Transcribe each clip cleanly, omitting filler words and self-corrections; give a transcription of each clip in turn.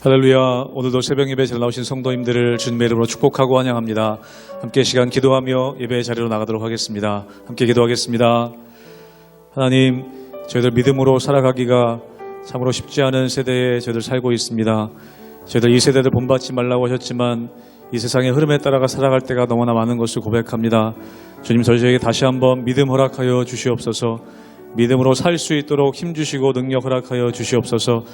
할렐루야. 오늘도 새벽 예배 잘 나오신 성도님들을 주님의 이름으로 축복하고 환영합니다. 함께 시간 기도하며 예배 자리로 나가도록 하겠습니다. 함께 기도하겠습니다. 하나님, 저희들 믿음으로 살아가기가 참으로 쉽지 않은 세대에 저희들 살고 있습니다. 저희들 이 세대를 본받지 말라고 하셨지만 이 세상의 흐름에 따라가 살아갈 때가 너무나 많은 것을 고백합니다. 주님, 저희에게 다시 한번 믿음 허락하여 주시옵소서. 믿음으로 살 수 있도록 힘주시고 능력 허락하여 주시옵소서.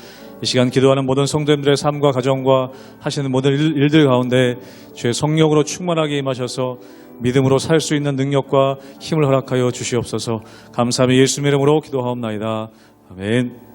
이 시간 기도하는 모든 성도님들의 삶과 가정과 하시는 모든 일들 가운데 주의 성령으로 충만하게 임하셔서 믿음으로 살 수 있는 능력과 힘을 허락하여 주시옵소서. 감사하며 예수님의 이름으로 기도하옵나이다. 아멘.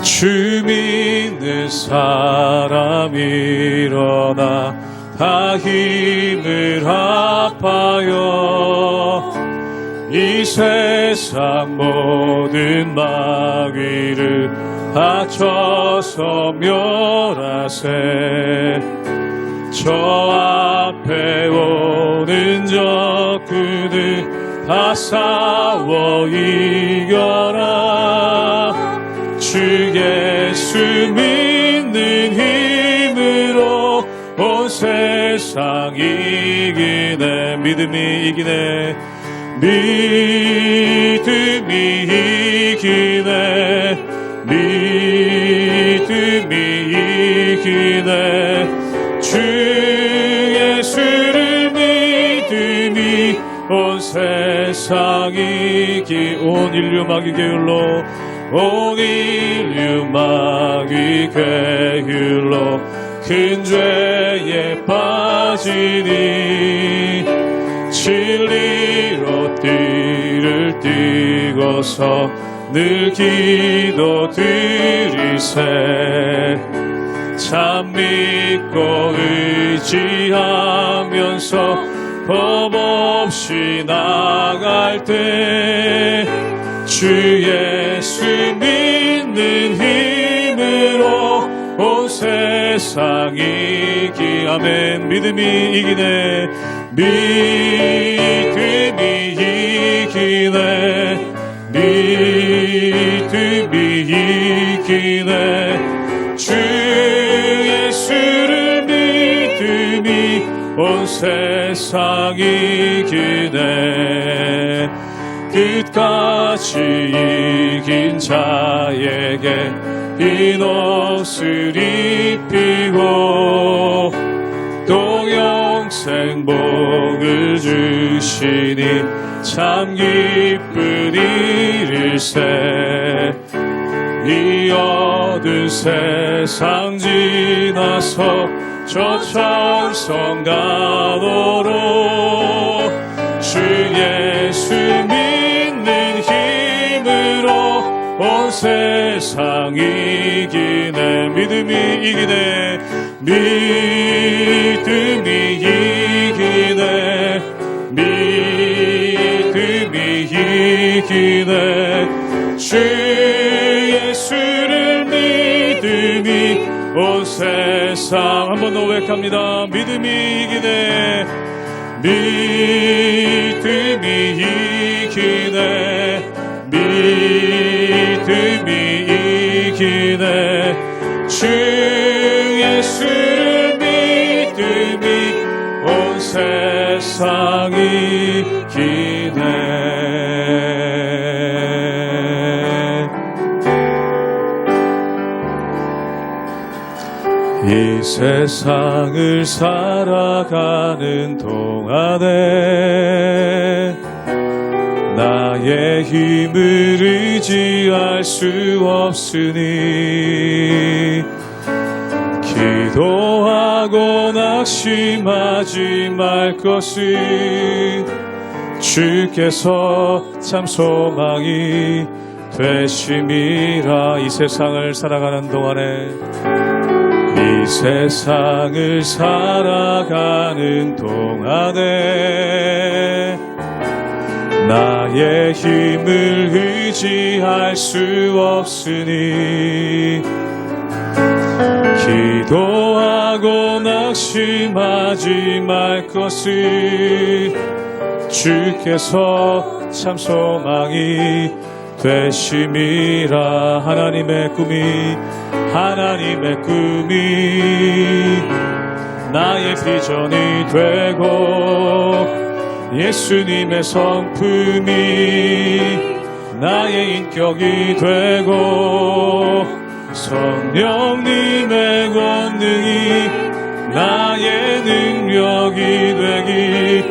주 믿는 사람 일어나 다 힘을 합하여 이 세상 모든 마귀를 합쳐서 멸하세. 저 앞에 오는 적그들 다 싸워 이겨라. 주 예수 믿는 힘으로 온 세상 이기네. 믿음이 이기네. 믿음이 이기네. 믿음이 이기네. 주 예수를 믿음이 온 세상 온 인류 마귀 게을러 온 인류 마귀 게을러 큰 죄에 빠지니 진리로 띠를 띠고서 늘 기도 드리세. 참 믿고 의지하면서 법 없이 나갈 때 주 예수 믿는 힘으로 온 세상 아멘. 믿음이 이기네. 믿음이 이기네. 믿음이 이기네. 주 예수를 믿음이 온 세상 이기네. 끝까지 이긴 자에게 흰 옷을 입히고 또 영생 복을 주시니 참 기쁜 일일세. 이 어두운 세상 지나서 저 천성 가도록 주 예수 믿는 힘으로 온 세상 이기네. 믿음이 이기네. 믿음이 이기네. 믿음이 이기네. 주 예수를 믿음이 온 세상 한 번 더 고백합니다. 믿음이 이기네. 믿음이 이기네. 믿음이 이기네. 주 예수를 믿음이 온 세상 이기네. 이 세상을 살아가는 동안에 나의 힘을 의지할 수 없으니 기도하고 낙심하지 말 것을 주께서 참 소망이 되심이라. 이 세상을 살아가는 동안에 이 세상을 살아가는 동안에 나의 힘을 의지할 수 없으니 기도하고 낙심하지 말 것을 주께서 참 소망이 되심이라. 하나님의 꿈이 나의 비전이 되고 예수님의 성품이 나의 인격이 되고 성령님의 권능이 나의 능력이 되기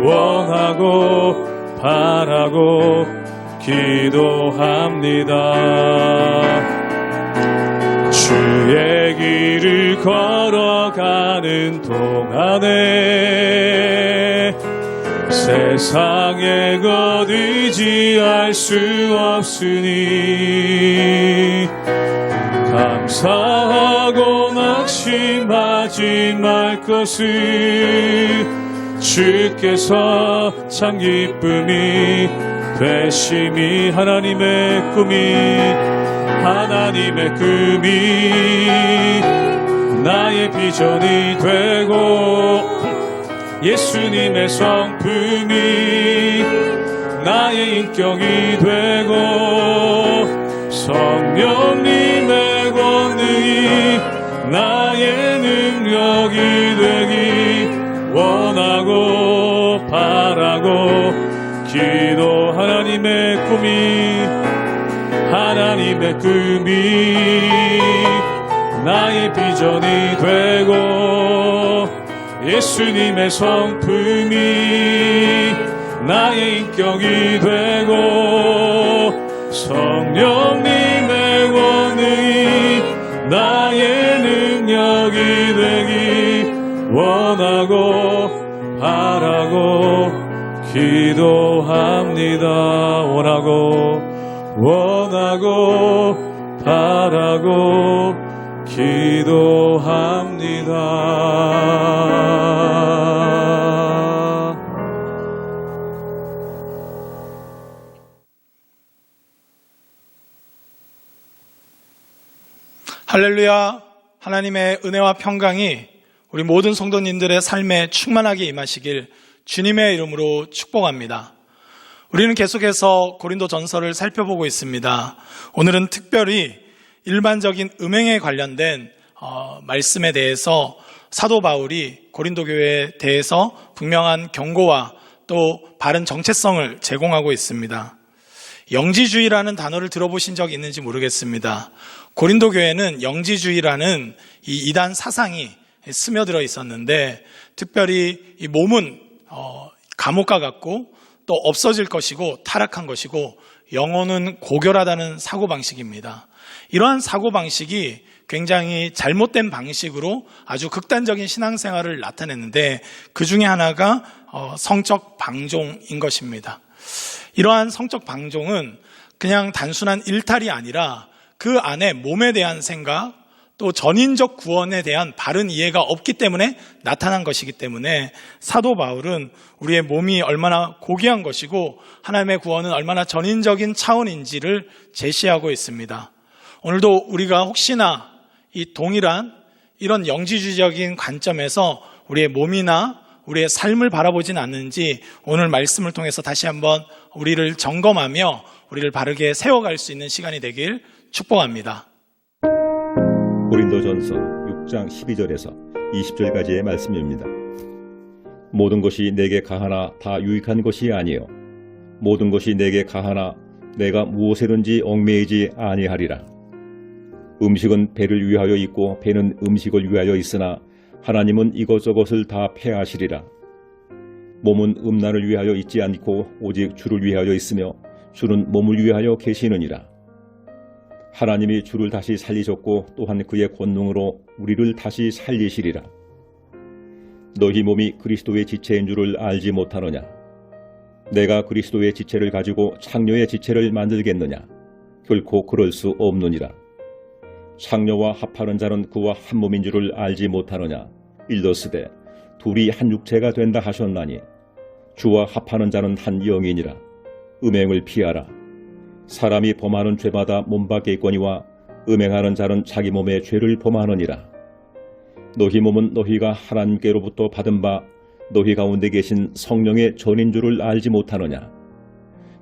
원하고 바라고 기도합니다. 주의 길을 걸어가는 동안에 세상의 것 의지할 수 없으니 감사하고 낙심하지 말 것을 주께서 참 기쁨이 되심이. 하나님의 꿈이 나의 비전이 되고 예수님의 성품이 나의 인격이 되고 성령님의 권능이 나의 능력이 되기 원하고 바라고 기도. 하나님의 꿈이 나의 비전이 되고 예수님의 성품이 나의 인격이 되고 성령님의 권능이 나의 능력이 되기 원하고 바라고 기도합니다. 원하고 바라고 기도합니다. 할렐루야. 하나님의 은혜와 평강이 우리 모든 성도님들의 삶에 충만하게 임하시길 주님의 이름으로 축복합니다. 우리는 계속해서 고린도전서를 살펴보고 있습니다. 오늘은 특별히 일반적인 음행에 관련된 말씀에 대해서 사도 바울이 고린도 교회에 대해서 분명한 경고와 또 바른 정체성을 제공하고 있습니다. 영지주의라는 단어를 들어보신 적 있는지 모르겠습니다. 고린도 교회는 영지주의라는 이 이단 사상이 스며들어 있었는데 특별히 이 몸은 감옥과 같고 또 없어질 것이고 타락한 것이고 영혼은 고결하다는 사고방식입니다. 이러한 사고방식이 굉장히 잘못된 방식으로 아주 극단적인 신앙생활을 나타냈는데 그 중에 하나가 성적 방종인 것입니다. 이러한 성적 방종은 그냥 단순한 일탈이 아니라 그 안에 몸에 대한 생각 또 전인적 구원에 대한 바른 이해가 없기 때문에 나타난 것이기 때문에 사도 바울은 우리의 몸이 얼마나 고귀한 것이고 하나님의 구원은 얼마나 전인적인 차원인지를 제시하고 있습니다. 오늘도 우리가 혹시나 이 동일한 이런 영지주의적인 관점에서 우리의 몸이나 우리의 삶을 바라보진 않는지 오늘 말씀을 통해서 다시 한번 우리를 점검하며 우리를 바르게 세워갈 수 있는 시간이 되길 축복합니다. 고린도전서 6장 12절에서 20절까지의 말씀입니다. 모든 것이 내게 가하나 다 유익한 것이 아니요 모든 것이 내게 가하나 내가 무엇에든지 얽매이지 아니하리라. 음식은 배를 위하여 있고 배는 음식을 위하여 있으나 하나님은 이것저것을 다 패하시리라. 몸은 음란을 위하여 있지 않고 오직 주를 위하여 있으며 주는 몸을 위하여 계시느니라. 하나님이 주를 다시 살리셨고 또한 그의 권능으로 우리를 다시 살리시리라. 너희 몸이 그리스도의 지체인 줄을 알지 못하느냐? 내가 그리스도의 지체를 가지고 창녀의 지체를 만들겠느냐? 결코 그럴 수 없느니라. 창녀와 합하는 자는 그와 한 몸인 줄을 알지 못하느냐? 일러스되 둘이 한 육체가 된다 하셨나니 주와 합하는 자는 한 영이니라. 음행을 피하라. 사람이 범하는 죄마다 몸 밖에 있거니와 음행하는 자는 자기 몸의 죄를 범하느니라. 너희 몸은 너희가 하나님께로부터 받은 바 너희 가운데 계신 성령의 전인 줄을 알지 못하느냐?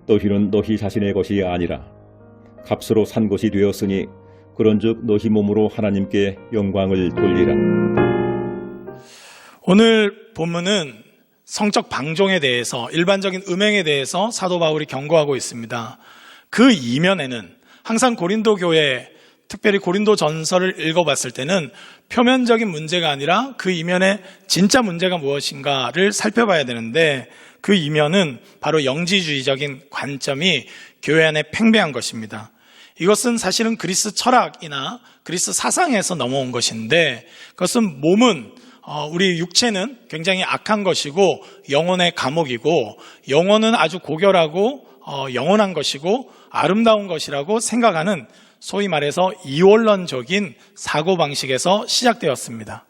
너희는 너희 자신의 것이 아니라 값으로 산 것이 되었으니 그런즉 너희 몸으로 하나님께 영광을 돌리라. 오늘 본문은 성적 방종에 대해서, 일반적인 음행에 대해서 사도 바울이 경고하고 있습니다. 그 이면에는 항상 고린도 교회, 특별히 고린도 전서를 읽어봤을 때는 표면적인 문제가 아니라 그 이면에 진짜 문제가 무엇인가를 살펴봐야 되는데, 그 이면은 바로 영지주의적인 관점이 교회 안에 팽배한 것입니다. 이것은 사실은 그리스 철학이나 그리스 사상에서 넘어온 것인데, 그것은 몸은 우리 육체는 굉장히 악한 것이고 영혼의 감옥이고, 영혼은 아주 고결하고 영원한 것이고 아름다운 것이라고 생각하는, 소위 말해서 이원론적인 사고방식에서 시작되었습니다.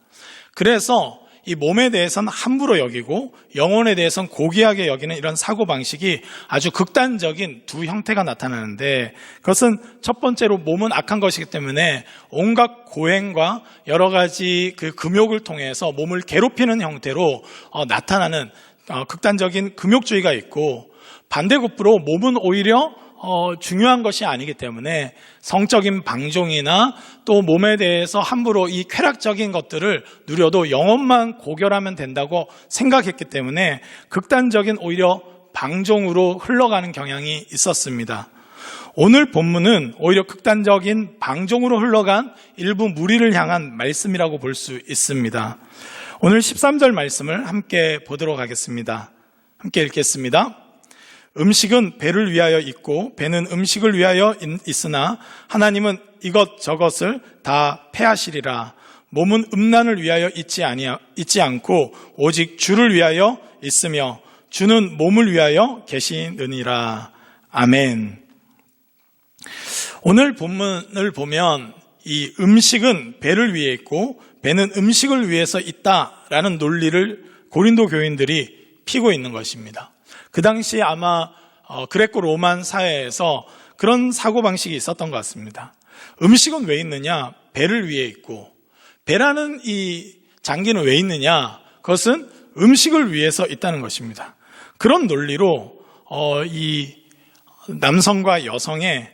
그래서 이 몸에 대해서는 함부로 여기고 영혼에 대해서는 고귀하게 여기는 이런 사고방식이 아주 극단적인 두 형태가 나타나는데, 그것은 첫 번째로 몸은 악한 것이기 때문에 온갖 고행과 여러 가지 그 금욕을 통해서 몸을 괴롭히는 형태로 나타나는 극단적인 금욕주의가 있고, 반대급부로 몸은 오히려 중요한 것이 아니기 때문에 성적인 방종이나 또 몸에 대해서 함부로 이 쾌락적인 것들을 누려도 영혼만 고결하면 된다고 생각했기 때문에 극단적인 오히려 방종으로 흘러가는 경향이 있었습니다. 오늘 본문은 오히려 극단적인 방종으로 흘러간 일부 무리를 향한 말씀이라고 볼 수 있습니다. 오늘 13절 말씀을 함께 보도록 하겠습니다. 함께 읽겠습니다. 음식은 배를 위하여 있고 배는 음식을 위하여 있으나 하나님은 이것저것을 다 패하시리라. 몸은 음란을 위하여 있지 않고 오직 주를 위하여 있으며 주는 몸을 위하여 계시느니라. 아멘. 오늘 본문을 보면 이 음식은 배를 위해 있고 배는 음식을 위해서 있다라는 논리를 고린도 교인들이 피고 있는 것입니다. 그 당시에 아마 그레코 로만 사회에서 그런 사고방식이 있었던 것 같습니다. 음식은 왜 있느냐? 배를 위해 있고, 배라는 이 장기는 왜 있느냐? 그것은 음식을 위해서 있다는 것입니다. 그런 논리로 이 남성과 여성의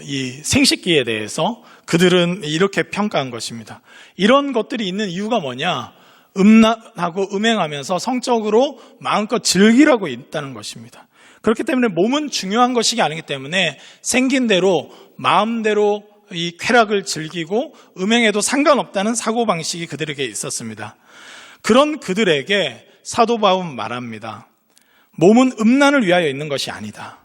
이 생식기에 대해서 그들은 이렇게 평가한 것입니다. 이런 것들이 있는 이유가 뭐냐? 음란하고 음행하면서 성적으로 마음껏 즐기라고 있다는 것입니다. 그렇기 때문에 몸은 중요한 것이 아니기 때문에 생긴 대로 마음대로 이 쾌락을 즐기고 음행에도 상관없다는 사고방식이 그들에게 있었습니다. 그런 그들에게 사도 바울은 말합니다. 몸은 음란을 위하여 있는 것이 아니다.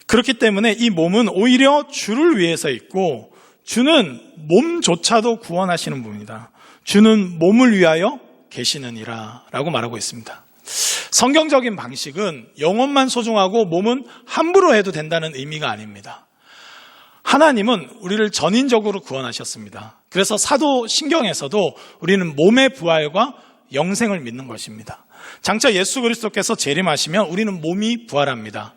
그렇기 때문에 이 몸은 오히려 주를 위해서 있고, 주는 몸조차도 구원하시는 분이다. 주는 몸을 위하여 계시느니라 라고 말하고 있습니다. 성경적인 방식은 영혼만 소중하고 몸은 함부로 해도 된다는 의미가 아닙니다. 하나님은 우리를 전인적으로 구원하셨습니다. 그래서 사도신경에서도 우리는 몸의 부활과 영생을 믿는 것입니다. 장차 예수 그리스도께서 재림하시면 우리는 몸이 부활합니다.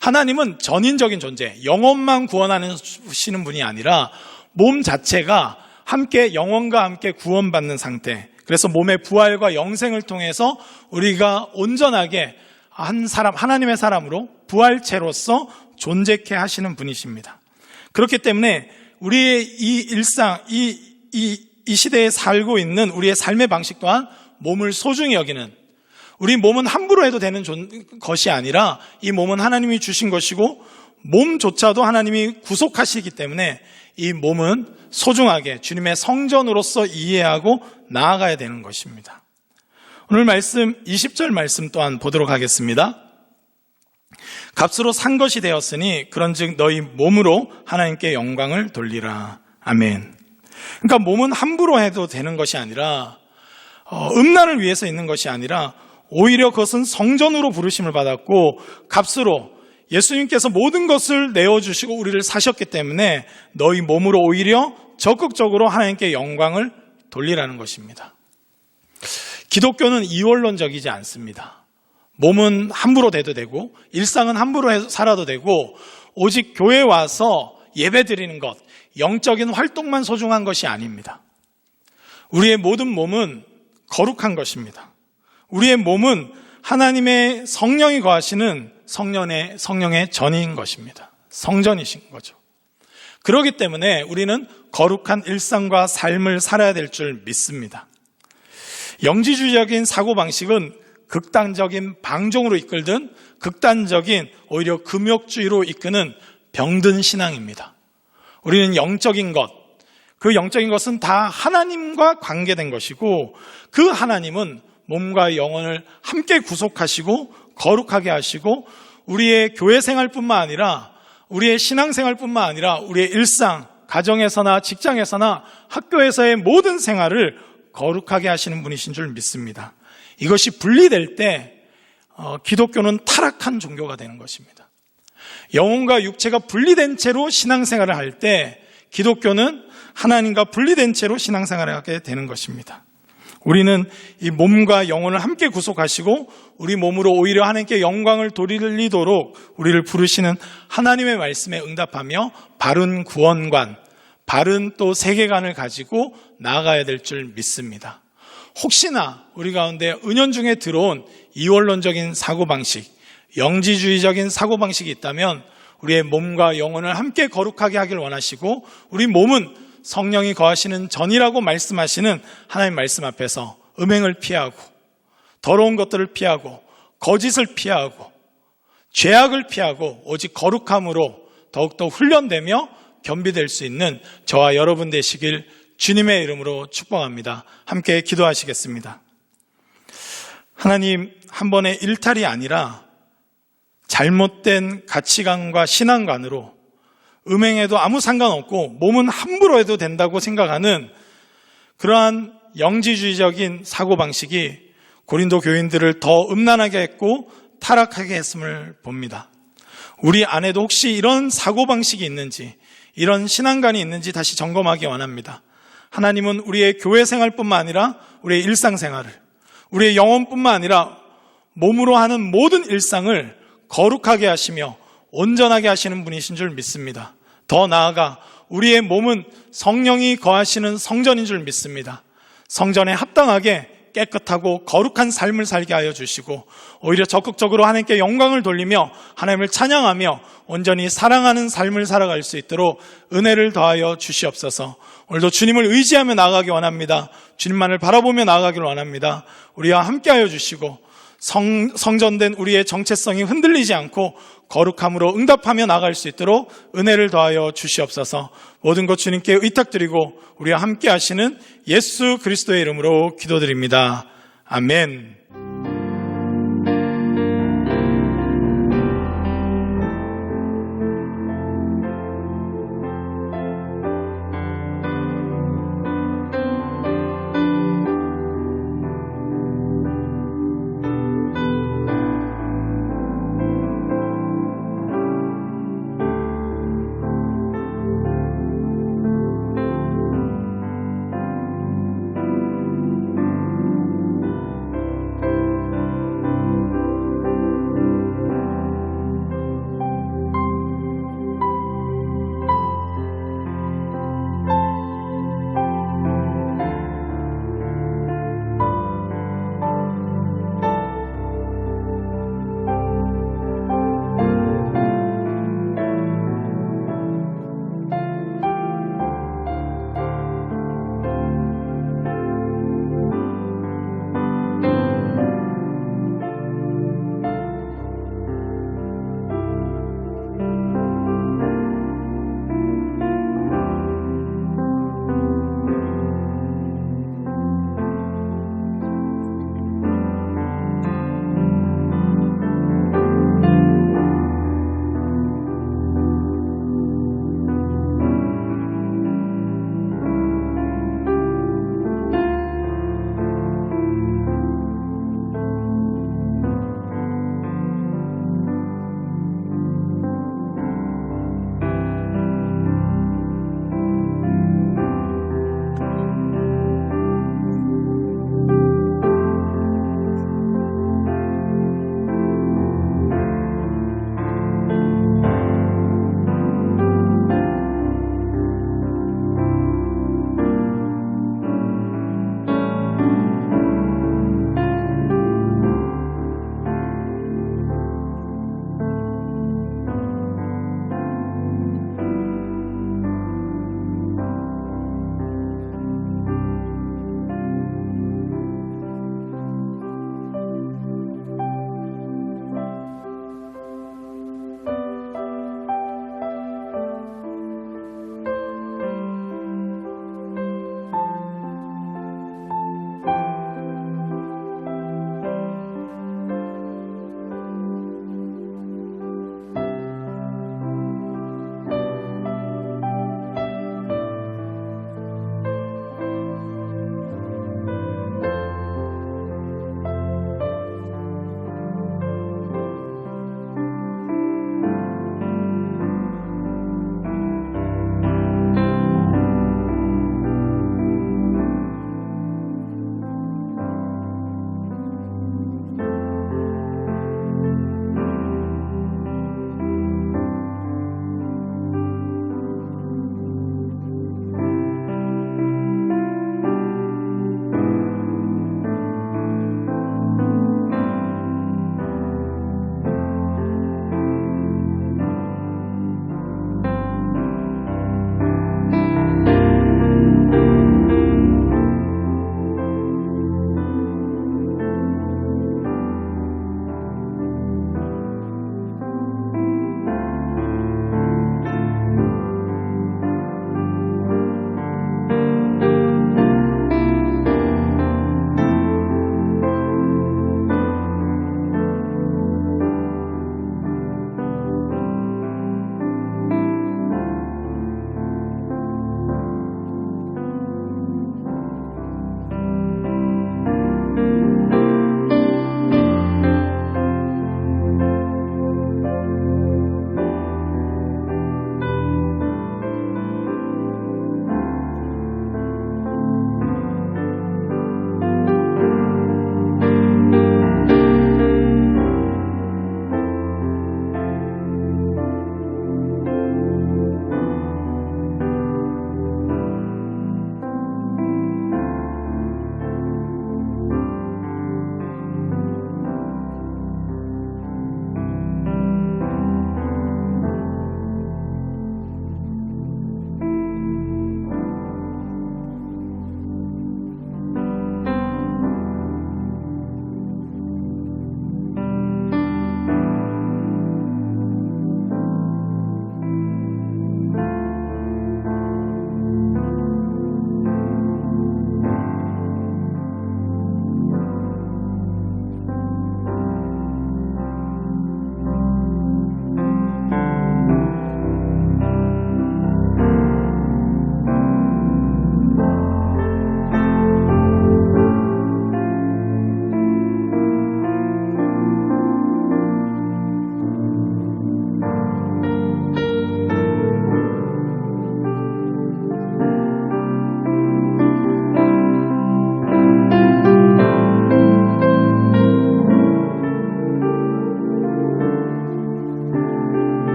하나님은 전인적인 존재, 영혼만 구원하시는 분이 아니라 몸 자체가 함께 영혼과 함께 구원받는 상태, 그래서 몸의 부활과 영생을 통해서 우리가 온전하게 한 사람, 하나님의 사람으로 부활체로서 존재케 하시는 분이십니다. 그렇기 때문에 우리의 이 일상, 이 시대에 살고 있는 우리의 삶의 방식 또한 몸을 소중히 여기는, 우리 몸은 함부로 해도 되는 것이 아니라 이 몸은 하나님이 주신 것이고 몸조차도 하나님이 구속하시기 때문에 이 몸은 소중하게 주님의 성전으로서 이해하고 나아가야 되는 것입니다. 오늘 말씀 20절 말씀 또한 보도록 하겠습니다. 값으로 산 것이 되었으니 그런즉 너희 몸으로 하나님께 영광을 돌리라. 아멘. 그러니까 몸은 함부로 해도 되는 것이 아니라 음란을 위해서 있는 것이 아니라 오히려 그것은 성전으로 부르심을 받았고 값으로 예수님께서 모든 것을 내어주시고 우리를 사셨기 때문에 너희 몸으로 오히려 적극적으로 하나님께 영광을 돌리라는 것입니다. 기독교는 이원론적이지 않습니다. 몸은 함부로 대도 되고 일상은 함부로 살아도 되고 오직 교회에 와서 예배 드리는 것, 영적인 활동만 소중한 것이 아닙니다. 우리의 모든 몸은 거룩한 것입니다. 우리의 몸은 하나님의 성령이 거하시는 성령의 전인 것입니다. 성전이신 거죠. 그렇기 때문에 우리는 거룩한 일상과 삶을 살아야 될 줄 믿습니다. 영지주의적인 사고방식은 극단적인 방종으로 이끌든 극단적인 오히려 금욕주의로 이끄는 병든 신앙입니다. 우리는 영적인 것, 그 영적인 것은 다 하나님과 관계된 것이고 그 하나님은 몸과 영혼을 함께 구속하시고 거룩하게 하시고 우리의 교회 생활뿐만 아니라 우리의 신앙생활뿐만 아니라 우리의 일상, 가정에서나 직장에서나 학교에서의 모든 생활을 거룩하게 하시는 분이신 줄 믿습니다. 이것이 분리될 때 기독교는 타락한 종교가 되는 것입니다. 영혼과 육체가 분리된 채로 신앙생활을 할 때 기독교는 하나님과 분리된 채로 신앙생활을 하게 되는 것입니다. 우리는 이 몸과 영혼을 함께 구속하시고 우리 몸으로 오히려 하나님께 영광을 돌리도록 우리를 부르시는 하나님의 말씀에 응답하며 바른 구원관, 바른 또 세계관을 가지고 나아가야 될 줄 믿습니다. 혹시나 우리 가운데 은연중에 들어온 이원론적인 사고방식, 영지주의적인 사고방식이 있다면 우리의 몸과 영혼을 함께 거룩하게 하길 원하시고 우리 몸은 성령이 거하시는 전이라고 말씀하시는 하나님 말씀 앞에서 음행을 피하고 더러운 것들을 피하고 거짓을 피하고 죄악을 피하고 오직 거룩함으로 더욱더 훈련되며 겸비될 수 있는 저와 여러분 되시길 주님의 이름으로 축복합니다. 함께 기도하시겠습니다. 하나님, 한 번의 일탈이 아니라 잘못된 가치관과 신앙관으로 음행에도 아무 상관없고 몸은 함부로 해도 된다고 생각하는 그러한 영지주의적인 사고방식이 고린도 교인들을 더 음란하게 했고 타락하게 했음을 봅니다. 우리 안에도 혹시 이런 사고방식이 있는지, 이런 신앙관이 있는지 다시 점검하기 원합니다. 하나님은 우리의 교회 생활뿐만 아니라 우리의 일상생활을, 우리의 영혼뿐만 아니라 몸으로 하는 모든 일상을 거룩하게 하시며 온전하게 하시는 분이신 줄 믿습니다. 더 나아가 우리의 몸은 성령이 거하시는 성전인 줄 믿습니다. 성전에 합당하게 깨끗하고 거룩한 삶을 살게 하여 주시고 오히려 적극적으로 하나님께 영광을 돌리며 하나님을 찬양하며 온전히 사랑하는 삶을 살아갈 수 있도록 은혜를 더하여 주시옵소서. 오늘도 주님을 의지하며 나아가기 원합니다. 주님만을 바라보며 나아가기를 원합니다. 우리와 함께하여 주시고 성전된 우리의 정체성이 흔들리지 않고 거룩함으로 응답하며 나아갈 수 있도록 은혜를 더하여 주시옵소서. 모든 것 주님께 의탁드리고 우리와 함께 하시는 예수 그리스도의 이름으로 기도드립니다. 아멘.